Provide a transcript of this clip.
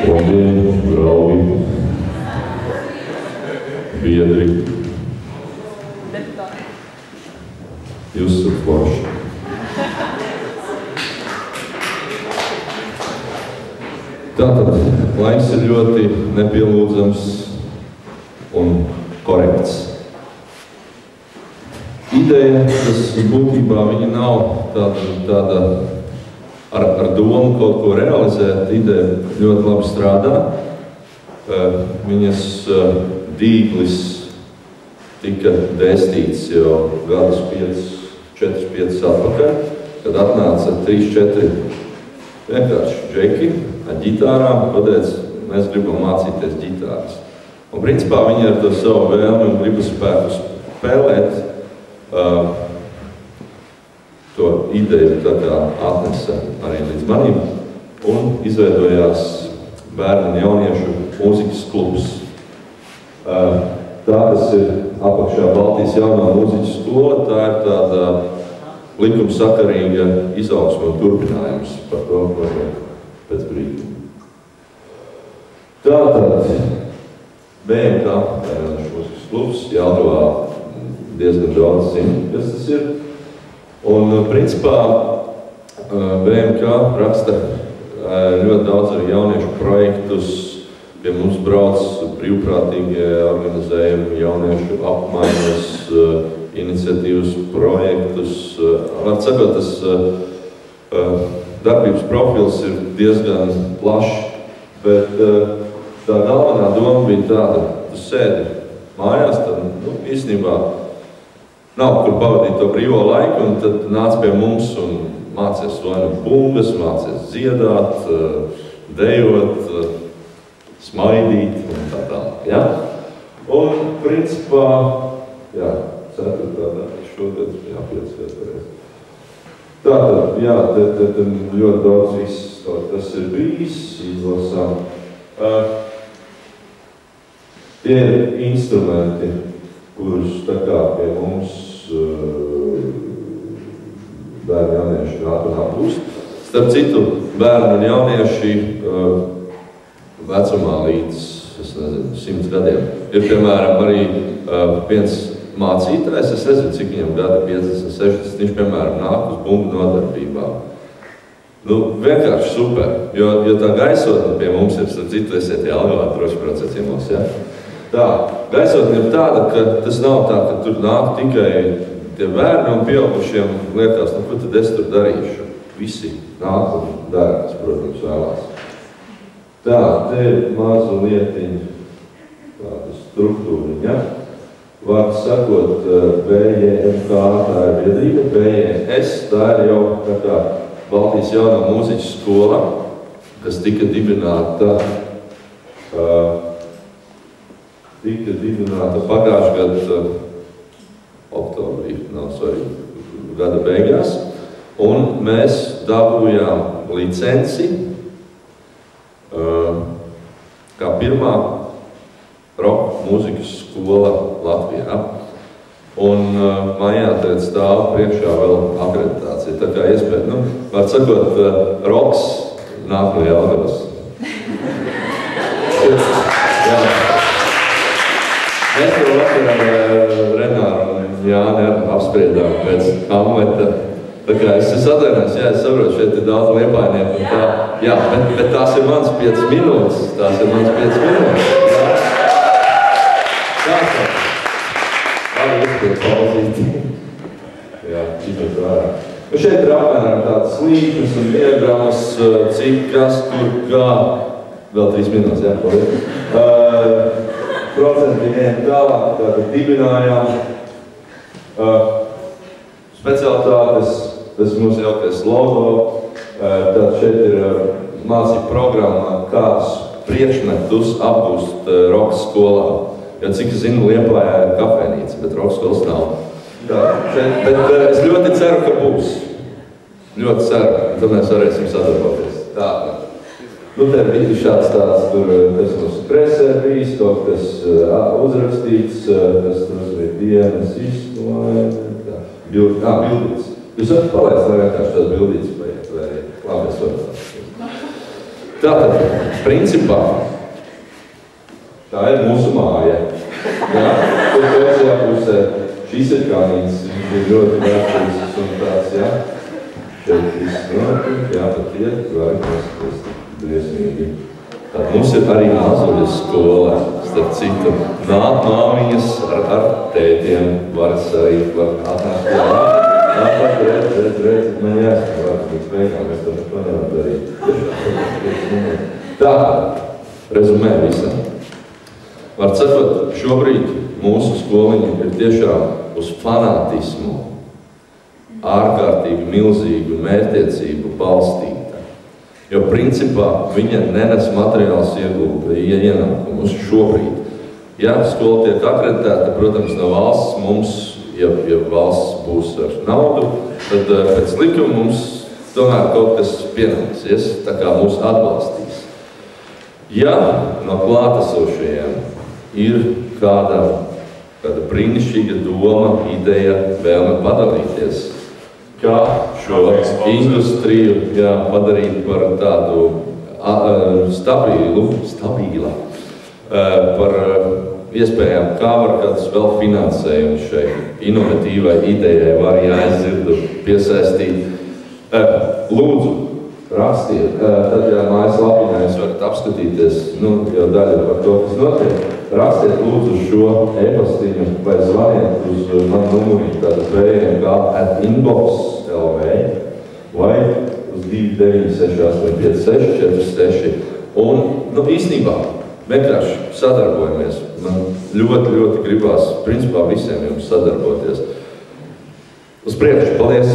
Labdien, draugi, biedri. Jūs esat forši. Tātad laiks ir ļoti nepielūdzams un korekts. Ideja, tas būtībā viņa nav tāda ar domu kaut ko realizēt. Ideja ļoti labi strādā. Viņas dīglis tika dēstīts jau gadus 4-5 atpakaļ, kad atnāca 3-4 vienkārši džeki ar ģitārām, pateica, mēs gribam mācīties ģitāras. Un principā viņi ar to savu vēlmi un gribu spēku spēlēt to ideju tā kā atnesa arī līdz manim un izveidojās bērnu un jauniešu mūzikas klubs. Tā, kas ir apakšā Baltijas jaunā mūzikas skola, tā ir tāda likumsakarīga izaugsme un turpinājums par to, ko pēc brīdi. Tātad BMK, jauniešu mūzikas klubs, Jelgavā diezgan daudz zina, kas tas ir. Un principā BMK raksta ļoti daudz arī jauniešu projektus. Pie mums brauc brīvprātīgie organizējumi, jauniešu apmaiņas, iniciatīvas projektus. Var sakot, tas darbības profils ir diezgan plašs, bet tā galvenā doma bija tāda, tu sēdi mājās, tad īstenībā nav kur pavadīt to brīvo laiku, un tad nāc pie mums un mācies vai nu bungas, mācies dziedāt, dejot, smaidīt un tā tālāk, ja? Un, principā, jā, ceturtā, šogad, jā, 5 reiz. Tātad, jā, te ļoti daudz viss, tas ir bijis, izlasām. Tie ir instrumenti, kurus tā kā pie mums bērni jaunieši nāk un apgūst. Starp citu, bērni un jaunieši vecumā līdz, es nezinu, 100 gadiem. Ir, piemēram, arī viens mācītājs, es nezinu, cik viņam gadi, 50, 60, viņš, piemēram, nāk uz bungu nodarbībām. Vienkārši super, jo tā gaisotne pie mums ir, starp citu, esiet Jelgavā, droši brauciet ciemos, ja? Tā, gaisotne ir tāda, ka tas nav tā, ka tur nāk tikai tie bērni un pieaugušiem liekas, ko tad es tur darīšu? Visi nāk un dara, kas, protams, vēlās. Tā, te ir mazu lietiņu tāda struktūriņa. Vārds sakot, BJMK, tā ir biedrība, BJS, tā ir jau tā kā Baltijas jaunā mūzikas skola, kas tika dibināta pagājušā gada oktobrī, gada beigās, un mēs dabūjām licenci kā pirmā roka mūzikas skola Latvijā. Un mājā tad stāv priekšā vēl akreditācija. Tā kā iespēja, var sakot, roks nāk no Jelgavas. Mēs to vakarā Renāru un Jāni apspriedām pēc Hamleta. Tā kā es atvainojos, jā, es saprotu, šeit ir daudz liepājnieku un tā. Jā, bet tās ir mans 5 minūtes. Tās ir mans 5 minūtes. Tātad. Labi, uzspied pauzīti. Jā, ķipēt vērā. Šeit ir apmēram tādas līknes un diagrammas, cik, kas, kur, kā. Vēl 3 minūtes, jā, paldies. Procenti ejam tālāk, tātad dibinājām. Specialitātes, tas mūsu jauktais logo. Tātad šeit ir mācību programma, kādus priekšmetus apgūst roka skolā. Jo cik es zinu, Liepājā ir kafejnīca, bet roka skolas nav. Bet es ļoti ceru, ka būs. Ļoti ceru, tad mēs varēsim sadarboties. Tātad. Te ir šāds tāds, tur, kas mums presē bijis, kaut kas uzrakstīts, kas tur bija dienas izklājumi, bildītes. Jūs varat palaist, lai vienkārši tās bildītes paiet, vai arī labi, es varu tās. Tātad, principā, tā ir mūsu māja. Jā, tur pēcajā pusē. Šis ir kānīts, viņš ir ļoti vērtīgs un tāds, jā. Šeit viss notiek, jā, pat iet, var paskaties briesmīgi. Tad mums ir arī mazuļas skola, starp citu. Nāk māmiņas ar tētiem, var sarīt, var atnākt, jā. Nāk, redz, man jāsaka, bet beigām mēs to nevaram darīt. Tā, rezumē visam. Var sakot, šobrīd mūsu skoliņa ir tiešām uz fanātismu, ārkārtīgi milzīgu mērķtiecību balstīta. Jo principā viņa nenes materiāls ienākumus šobrīd. Ja skola tiek akreditēta, protams, no valsts mums, ja valsts būs ar naudu, tad pēc likuma mums tomēr kaut kas pienāksies, tā kā mūs atbalstīs. Ja no klātesošajiem ir kāda brīnišķīga doma, ideja, vēlme padalīties, kā šo industriju padarīt par tādu stabīla, par iespējām, kā var kāds vēl finansējums šai inovatīvai idejai var jāizdzirdu, piesaistīt. Lūdzu, rakstiet, tad, ja mājaslapiņā jūs varat apskatīties, jau daļa par to, kas notiek, rakstiet lūdzu šo e-pastiņu vai zvaniet uz manu numuriņu, tātad vmk@inbox.lv vai uz 296854646 un, īstenībā, vienkārši sadarbojamies. Man ļoti, ļoti gribās, principā, visiem jums sadarboties. Uz priekšu, paldies!